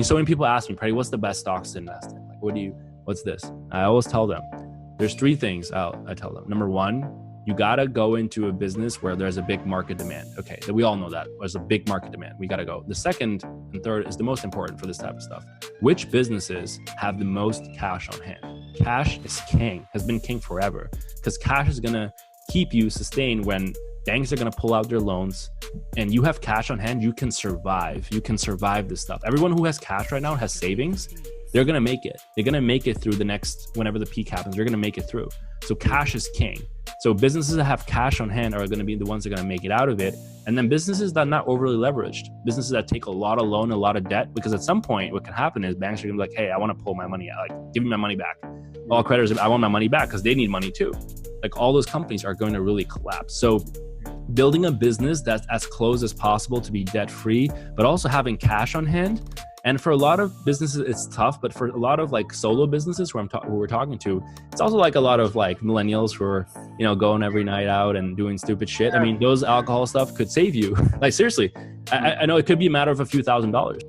So many people ask me, Preddy, what's the best stocks to invest in? Like, what's this? I always tell them, there's three things I tell them. Number one, you gotta go into a business where there's a big market demand. Okay, so we all know that there's a big market demand. We gotta go. The second and third is the most important for this type of stuff. Which businesses have the most cash on hand? Cash is king, has been king forever, because cash is gonna keep you sustained when banks are gonna pull out their loans, and you have cash on hand. You can survive. You can survive this stuff. Everyone who has cash right now has savings. They're gonna make it. They're gonna make it through the next, whenever the peak happens, they're gonna make it through. So cash is king. So businesses that have cash on hand are gonna be the ones that are gonna make it out of it. And then businesses that are not overly leveraged, businesses that take a lot of loan, a lot of debt, because at some point what can happen is banks are gonna be like, hey, I wanna pull my money out, like give me my money back. All creditors, I want my money back because they need money too. Like all those companies are going to really collapse. So building a business that's as close as possible to be debt free, but also having cash on hand. And for a lot of businesses, it's tough, but for a lot of like solo businesses who we're talking to, it's also like a lot of like millennials who are, going every night out and doing stupid shit. I mean, those alcohol stuff could save you. Like seriously, I know it could be a matter of a few $1,000s.